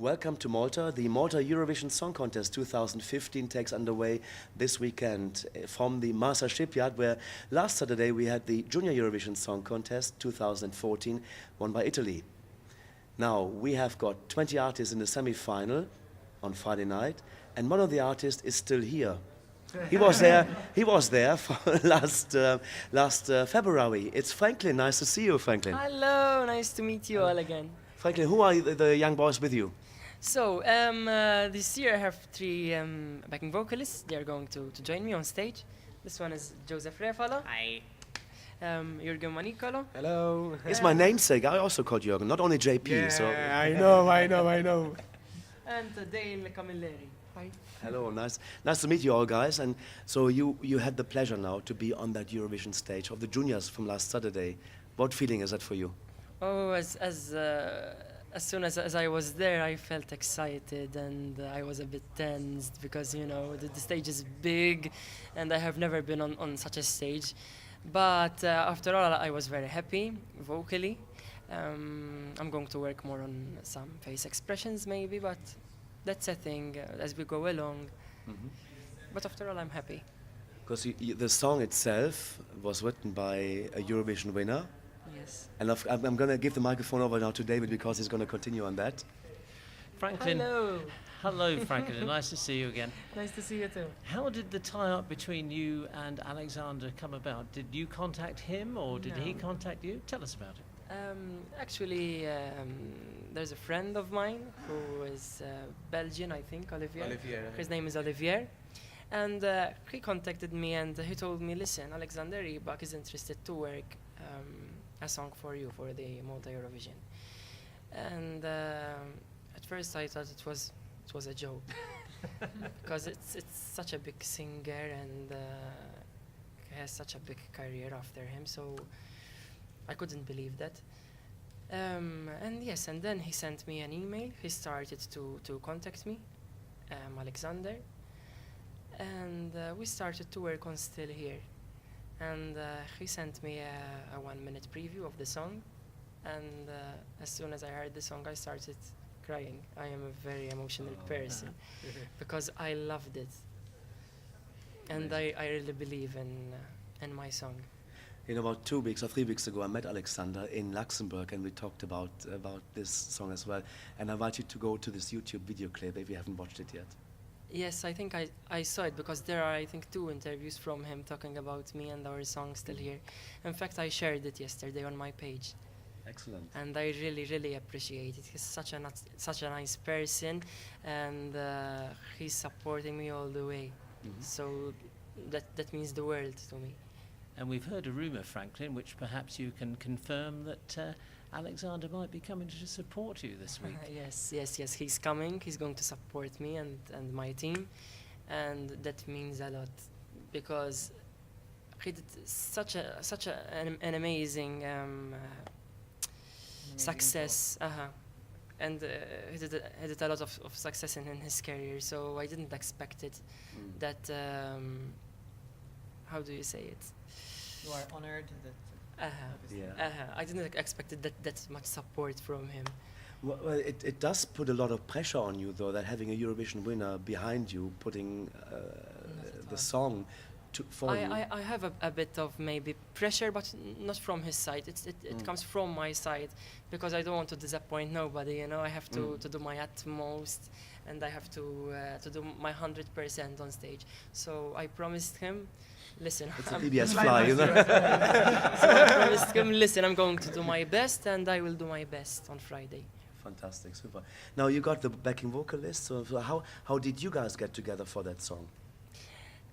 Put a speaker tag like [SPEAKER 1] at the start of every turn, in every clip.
[SPEAKER 1] Welcome to Malta. The Malta Eurovision Song Contest 2015 takes underway this weekend from the Marsa Ship Yard, where last Saturday we had the Junior Eurovision Song Contest 2014, won by Italy. Now, we have got 20 artists in the semi-final on Friday night, and one of the artists is still here. He was there for last February. It's Franklin. Nice to see you, Franklin.
[SPEAKER 2] Hello, nice to meet you all again.
[SPEAKER 1] Franklin, who are the young boys with you?
[SPEAKER 2] So, this year I have three backing vocalists. They are going to join me on stage. This one is Joseph Refalo.
[SPEAKER 3] Hi.
[SPEAKER 2] Jürgen Manicolo.
[SPEAKER 3] Hello.
[SPEAKER 1] It's my namesake. I also called Jürgen, not only JP.
[SPEAKER 3] Yeah,
[SPEAKER 1] so.
[SPEAKER 3] I know.
[SPEAKER 2] And Dale Camilleri. Hi.
[SPEAKER 1] Hello, nice to meet you all, guys. And so you had the pleasure now to be on that Eurovision stage of the juniors from last Saturday. What feeling is that for you?
[SPEAKER 2] Oh, as soon as I was there, I felt excited and I was a bit tensed because, you know, the stage is big and I have never been on such a stage. But after all, I was very happy vocally. I'm going to work more on some face expressions maybe, but that's a thing as we go along. Mm-hmm. But after all, I'm happy.
[SPEAKER 1] Because the song itself was written by a Eurovision winner.
[SPEAKER 2] Yes.
[SPEAKER 1] And I'm going to give the microphone over now to David because he's going to continue on that.
[SPEAKER 4] Franklin.
[SPEAKER 2] Hello.
[SPEAKER 4] Hello, Franklin. Nice to see you again.
[SPEAKER 2] Nice to see you too.
[SPEAKER 4] How did the tie-up between you and Alexander come about? Did you contact him or did he contact you? Tell us about it.
[SPEAKER 2] Actually, there's a friend of mine who is Belgian, I think, Olivier. His name is Olivier. And he contacted me and he told me, listen, Alexander Rybak is interested to work a song for you for the Malta Eurovision. And at first I thought it was a joke because it's such a big singer and he has such a big career after him, so I couldn't believe that. And yes, and then he sent me an email. He started to contact me, Alexander, and we started to work on Still Here. And he sent me a 1-minute preview of the song, and as soon as I heard the song, I started crying. I am a very emotional person because I loved it, and I really believe in my song.
[SPEAKER 1] You know, about 2 weeks or 3 weeks ago, I met Alexander in Luxembourg, and we talked about this song as well. And I invite you to go to this YouTube video clip if you haven't watched it yet.
[SPEAKER 2] Yes, I think I saw it because there are, I think, 2 interviews from him talking about me and our song Still Here. In fact, I shared it yesterday on my page.
[SPEAKER 1] Excellent.
[SPEAKER 2] And I really, really appreciate it. He's such a nice person, and he's supporting me all the way. Mm-hmm. So that means the world to me.
[SPEAKER 4] And we've heard a rumour, Franklin, which perhaps you can confirm that Alexander might be coming to support you this week.
[SPEAKER 2] Yes, he's coming. He's going to support me and my team, and that means a lot because he did such an amazing success, and he did a lot of success in his career. So I didn't expect it. That how do you say it?
[SPEAKER 5] You are honored that.
[SPEAKER 2] I didn't expect that much support from him.
[SPEAKER 1] Well, it does put a lot of pressure on you, though, that having a Eurovision winner behind you, putting the song for you.
[SPEAKER 2] I have a bit of maybe pressure, but not from his side. It comes from my side because I don't want to disappoint nobody. You know, I have to do my utmost, and I have to do my 100% on stage. So I promised him. Listen,
[SPEAKER 1] it's a PBS fly, you know.
[SPEAKER 2] So I promised him, listen, I'm going to do my best, and I will do my best on Friday.
[SPEAKER 1] Fantastic, super. Now you got the backing vocalist. So how did you guys get together for that song?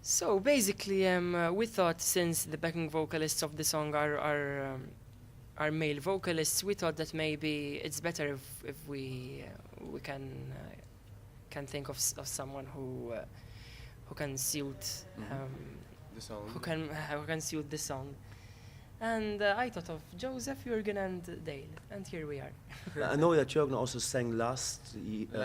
[SPEAKER 2] So basically, we thought since the backing vocalists of the song are male vocalists, we thought that maybe it's better if we can think of someone who can suit. Who can suit the song. And I thought of Joseph, Jürgen and Dale, and here we are.
[SPEAKER 1] I know that Jürgen also sang last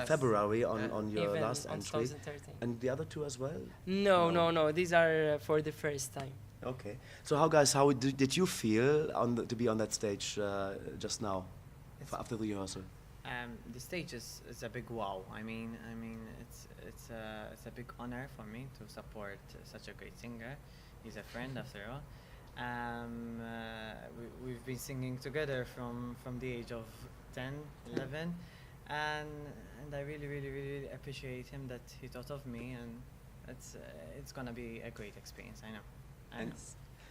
[SPEAKER 1] February on your last entry.
[SPEAKER 2] 2013.
[SPEAKER 1] And the other 2 as well?
[SPEAKER 2] No, these are for the first time.
[SPEAKER 1] Okay. So how did you feel to be on that stage just now, after the rehearsal?
[SPEAKER 5] The stage is a big wow. I mean, it's a big honor for me to support such a great singer. He's a friend after all. We've been singing together from the age of 10, 11, and I really appreciate him that he thought of me, and it's gonna be a great experience. I know.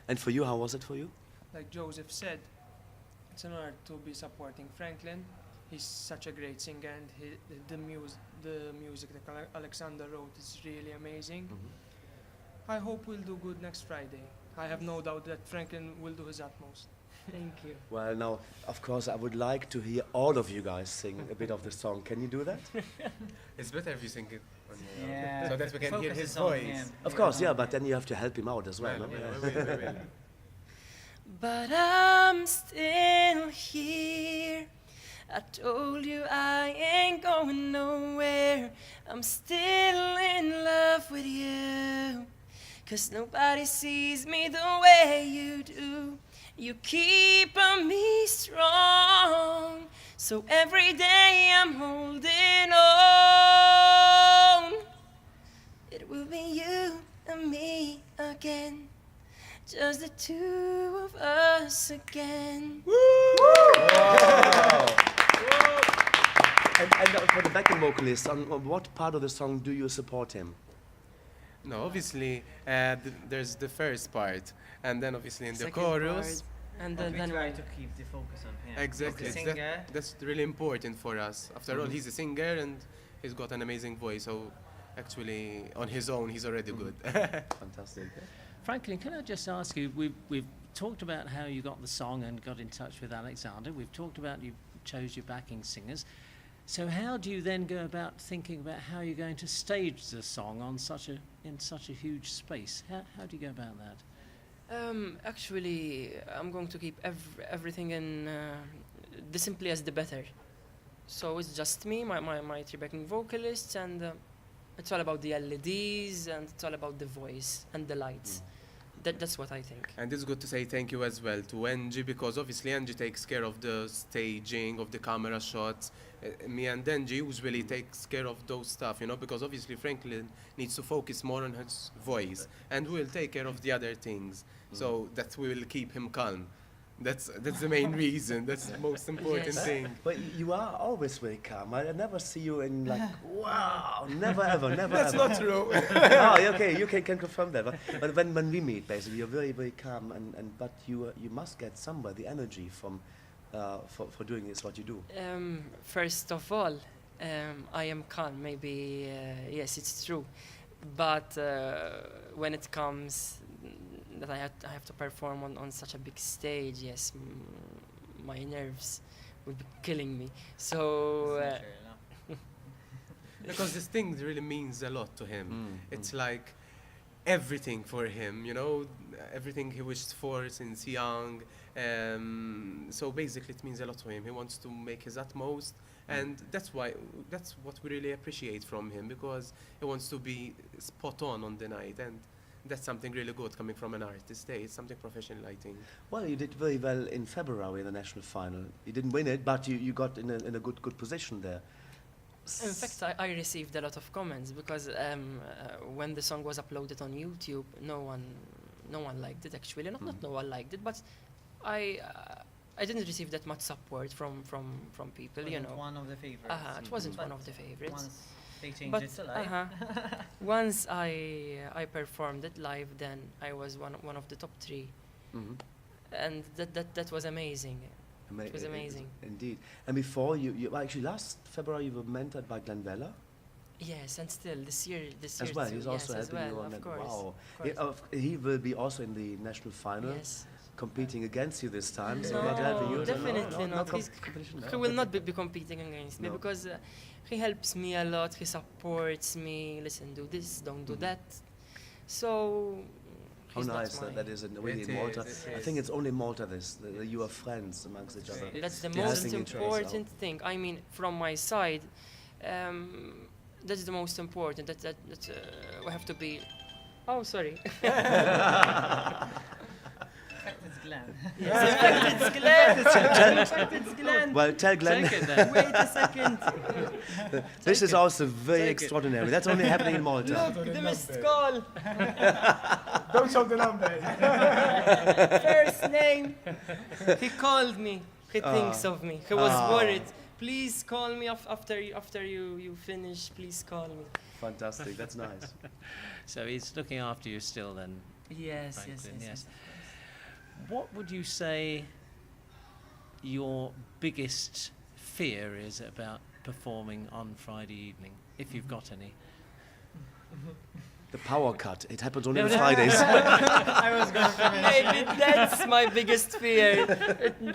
[SPEAKER 1] And for you, how was it for you?
[SPEAKER 3] Like Joseph said, it's an honor to be supporting Franklin. He's such a great singer, and the music that Alexander wrote is really amazing. I hope we'll do good next Friday. I have no doubt that Franklin will do his utmost.
[SPEAKER 2] Thank you.
[SPEAKER 1] Well, now, of course, I would like to hear all of you guys sing a bit of the song. Can you do that?
[SPEAKER 6] It's better if you sing it on your own,
[SPEAKER 5] Yeah.
[SPEAKER 6] so that we can hear his
[SPEAKER 5] Focus on
[SPEAKER 6] voice.
[SPEAKER 5] him.
[SPEAKER 1] Of course, yeah, but then you have to help him out as well.
[SPEAKER 6] Well,
[SPEAKER 1] no?
[SPEAKER 6] we will.
[SPEAKER 2] But I'm still here. I told you I ain't going nowhere. I'm still in love with you. 'Cause nobody sees me the way you do. You keep me strong. So every day I'm holding on. It will be you and me again. Just the two of us again.
[SPEAKER 1] And for the backing vocalist, on what part of the song do you support him?
[SPEAKER 6] No, obviously, there's the first part, and then obviously in the
[SPEAKER 2] Second
[SPEAKER 6] chorus.
[SPEAKER 2] part, and
[SPEAKER 5] But we
[SPEAKER 2] then
[SPEAKER 5] try to keep the focus on him.
[SPEAKER 6] Exactly.
[SPEAKER 5] The singer.
[SPEAKER 6] That's really important for us. After all, he's a singer and he's got an amazing voice. So actually, on his own, he's already good.
[SPEAKER 1] Fantastic.
[SPEAKER 4] Franklin, can I just ask you, we've talked about how you got the song and got in touch with Alexander. We've talked about you chose your backing singers. So how do you then go about thinking about how you're going to stage the song on in such a huge space? How do you go about that?
[SPEAKER 2] Actually, I'm going to keep everything in the simply as the better. So it's just me, my three backing vocalists, and it's all about the LEDs, and it's all about the voice and the lights. That's what I think.
[SPEAKER 6] And it's good to say thank you as well to Angie, because obviously Angie takes care of the staging, of the camera shots. Me and Angie usually takes care of those stuff, you know, because obviously Franklin needs to focus more on his voice, and we'll take care of the other things, so that we will keep him calm. That's the main reason. That's the most important
[SPEAKER 2] Yes.
[SPEAKER 6] thing.
[SPEAKER 1] But you are always very calm. I never see you in like, wow, never ever, never
[SPEAKER 6] That's
[SPEAKER 1] ever.
[SPEAKER 6] not true.
[SPEAKER 1] Oh, okay, you can confirm that. But when we meet, basically, you're very, very calm, but you must get somewhere the energy from for doing this what you do.
[SPEAKER 2] First of all, I am calm. Maybe yes, it's true, but when it comes that I have to perform on such a big stage, yes, my nerves would be killing me. So
[SPEAKER 5] It's natural, no?
[SPEAKER 6] Because this thing really means a lot to him. It's like everything for him, you know, everything he wished for since young. So basically it means a lot to him. He wants to make his utmost, and that's what we really appreciate from him, because he wants to be spot on the night, and that's something really good coming from an artist. It's something professional, I think.
[SPEAKER 1] Well, you did very well in February in the national final. You didn't win it, but you got in a good position there.
[SPEAKER 2] in fact, I received a lot of comments because when the song was uploaded on YouTube, no one liked it actually. Not no one liked it, but I didn't receive that much support from people, you know.
[SPEAKER 5] One of the favorites.
[SPEAKER 2] It wasn't
[SPEAKER 5] But
[SPEAKER 2] one of the favorites.
[SPEAKER 5] Once they changed
[SPEAKER 2] But
[SPEAKER 5] it to live.
[SPEAKER 2] once I performed it live, then I was one of the top 3, and that was amazing. It was amazing.
[SPEAKER 1] Indeed. And before you actually last February you were mentored by Glenn Vella
[SPEAKER 2] Yes, and still this year
[SPEAKER 1] as well.
[SPEAKER 2] too,
[SPEAKER 1] He's also
[SPEAKER 2] yes, as
[SPEAKER 1] helping you
[SPEAKER 2] well,
[SPEAKER 1] on
[SPEAKER 2] of
[SPEAKER 1] that.
[SPEAKER 2] course.
[SPEAKER 1] Wow.
[SPEAKER 2] Of course.
[SPEAKER 1] He will be also in the national final,
[SPEAKER 2] Yes.
[SPEAKER 1] competing against you this time. So
[SPEAKER 2] No,
[SPEAKER 1] not helping you.
[SPEAKER 2] definitely not.
[SPEAKER 1] Competition.
[SPEAKER 2] He will not be competing against me
[SPEAKER 1] No.
[SPEAKER 2] because he helps me a lot. He supports me. Listen, do this, don't do that. So.
[SPEAKER 1] How
[SPEAKER 2] he's not
[SPEAKER 1] nice
[SPEAKER 2] my-
[SPEAKER 1] that is really
[SPEAKER 6] It
[SPEAKER 1] in Malta.
[SPEAKER 6] is,
[SPEAKER 1] I think it's only in Malta that you are friends amongst each other.
[SPEAKER 2] That's the
[SPEAKER 1] You're
[SPEAKER 2] most
[SPEAKER 1] helping each other
[SPEAKER 2] important thing. I mean, from my side, that's the most important. That we have to be. Oh, sorry.
[SPEAKER 5] It's Glenn.
[SPEAKER 2] Yes, in fact, it's Glenn. In fact, it's Glenn.
[SPEAKER 1] Well, tell Glenn.
[SPEAKER 4] Take it then.
[SPEAKER 2] Wait a second.
[SPEAKER 1] This is also very
[SPEAKER 4] Take it.
[SPEAKER 1] extraordinary. That's only happening in Malta.
[SPEAKER 2] Look, the missed call.
[SPEAKER 7] Don't show the numbers.
[SPEAKER 2] First name. He called me. He thinks of me. He was worried. Please call me after you finish. Please call me.
[SPEAKER 1] Fantastic. That's nice.
[SPEAKER 4] So he's looking after you still then.
[SPEAKER 2] Yes,
[SPEAKER 4] Franklin,
[SPEAKER 2] yes.
[SPEAKER 4] yes. What would you say your biggest fear is about performing on Friday evening, if you've got any?
[SPEAKER 1] The power cut. It happens only on Fridays.
[SPEAKER 5] I was going to
[SPEAKER 2] Maybe that's my biggest fear.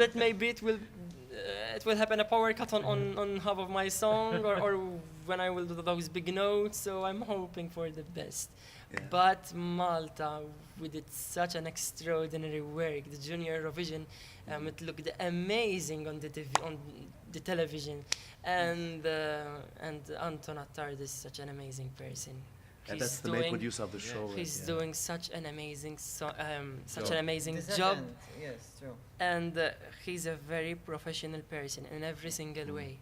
[SPEAKER 2] That maybe it will happen a power cut on half of my song or when I will do those big notes. So I'm hoping for the best.
[SPEAKER 1] Yeah.
[SPEAKER 2] But Malta, we did such an extraordinary work. The Junior Eurovision, it looked amazing on the television, and Anton Attard is such an amazing person.
[SPEAKER 1] And that's the main producer of the show.
[SPEAKER 2] He's
[SPEAKER 1] yeah.
[SPEAKER 2] doing such an amazing
[SPEAKER 1] Job.
[SPEAKER 2] job,
[SPEAKER 5] Yes, true.
[SPEAKER 2] and he's a very professional person in every single way.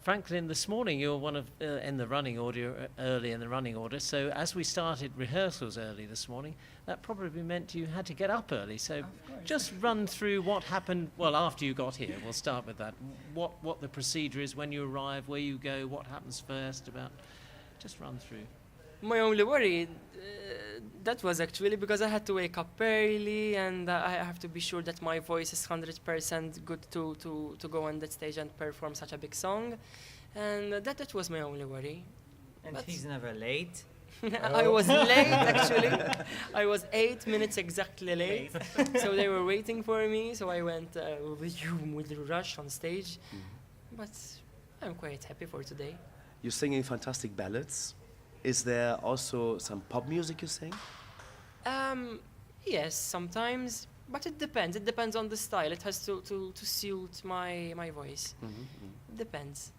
[SPEAKER 4] Franklin, this morning you were one of in the running order, early in the running order. So as we started rehearsals early this morning, that probably meant you had to get up early. So just run through what happened. Well, after you got here, we'll start with that. What the procedure is when you arrive, where you go, what happens first. Just run through.
[SPEAKER 2] My only worry, that was actually because I had to wake up early and I have to be sure that my voice is 100% good to go on that stage and perform such a big song. And that was my only worry.
[SPEAKER 5] And
[SPEAKER 2] But-
[SPEAKER 5] he's never late.
[SPEAKER 2] I was late actually. I was 8 minutes exactly late. So they were waiting for me, so I went with the rush on stage. But I'm quite happy for today.
[SPEAKER 1] You're singing fantastic ballads. Is there also some pop music you sing?
[SPEAKER 2] Yes, sometimes, but it depends. It depends on the style. It has to suit my voice. Depends.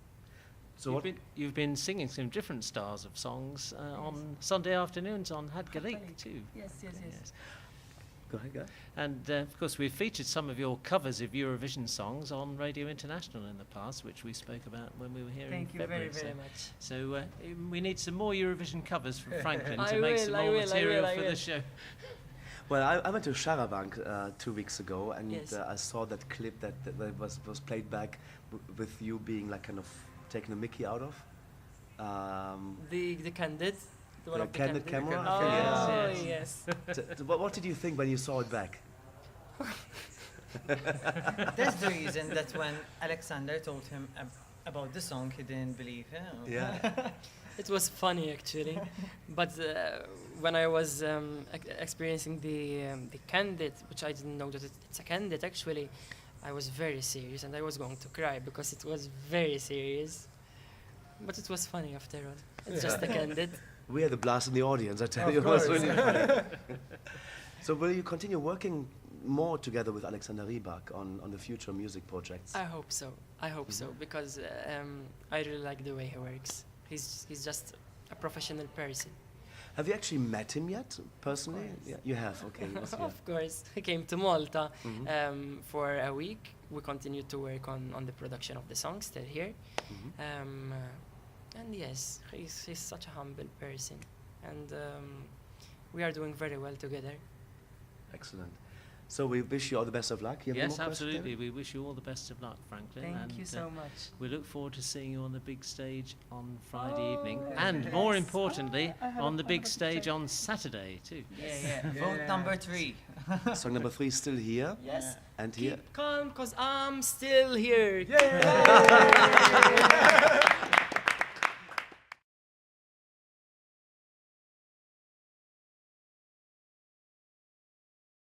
[SPEAKER 1] So
[SPEAKER 4] You've been singing some different styles of songs on Sunday afternoons on Had Gaelic too.
[SPEAKER 2] Yes.
[SPEAKER 1] Go ahead.
[SPEAKER 4] And of course, we've featured some of your covers of Eurovision songs on Radio International in the past, which we spoke about when we were here
[SPEAKER 2] Thank
[SPEAKER 4] in
[SPEAKER 2] you
[SPEAKER 4] February.
[SPEAKER 2] very much.
[SPEAKER 4] So we need some more Eurovision covers from Franklin
[SPEAKER 2] I
[SPEAKER 4] to make
[SPEAKER 2] will,
[SPEAKER 4] some
[SPEAKER 2] I
[SPEAKER 4] more
[SPEAKER 2] will, I
[SPEAKER 4] material
[SPEAKER 2] will, I
[SPEAKER 4] for
[SPEAKER 2] will.
[SPEAKER 4] the show.
[SPEAKER 1] Well, I went to Charabanc 2 weeks ago, and
[SPEAKER 2] Yes.
[SPEAKER 1] I saw that clip that was played back with you being like kind of taking a Mickey out of.
[SPEAKER 2] The candid. The one
[SPEAKER 1] The
[SPEAKER 2] of the
[SPEAKER 1] candid
[SPEAKER 2] candid.
[SPEAKER 1] camera?
[SPEAKER 2] Oh,
[SPEAKER 4] Yes.
[SPEAKER 2] yes.
[SPEAKER 1] What did you think when you saw it back?
[SPEAKER 5] That's the reason that when Alexander told him about the song, he didn't believe him.
[SPEAKER 1] Yeah.
[SPEAKER 2] It was funny actually, but when I was experiencing the candid, which I didn't know that it's a candid actually, I was very serious and I was going to cry because it was very serious. But it was funny after all. It's just a candid.
[SPEAKER 1] We had a blast in the audience, I tell
[SPEAKER 7] Of
[SPEAKER 1] you. It was
[SPEAKER 7] course.
[SPEAKER 1] really funny. So will you continue working more together with Alexander Rybak on the future music projects?
[SPEAKER 2] I hope so. I hope so because I really like the way he works. He's just a professional person.
[SPEAKER 1] Have you actually met him yet, personally? Yeah, you have, okay. he was here.
[SPEAKER 2] Of course, he came to Malta for a week. We continued to work on the production of the song, still here. And yes, he's such a humble person. And we are doing very well together.
[SPEAKER 1] Excellent. So we wish you all the best of luck. You have any
[SPEAKER 4] Yes,
[SPEAKER 1] more questions,
[SPEAKER 4] absolutely.
[SPEAKER 1] David?
[SPEAKER 4] We wish you all the best of luck, Franklin.
[SPEAKER 2] Thank
[SPEAKER 4] and,
[SPEAKER 2] you so much.
[SPEAKER 4] we look forward to seeing you on the big stage on Friday evening, and more importantly, on the big stage on Saturday too.
[SPEAKER 5] Vote number 3.
[SPEAKER 1] Song number 3 is still here.
[SPEAKER 2] Yes.
[SPEAKER 1] And here.
[SPEAKER 2] Keep calm, cause I'm still here.
[SPEAKER 7] Yeah.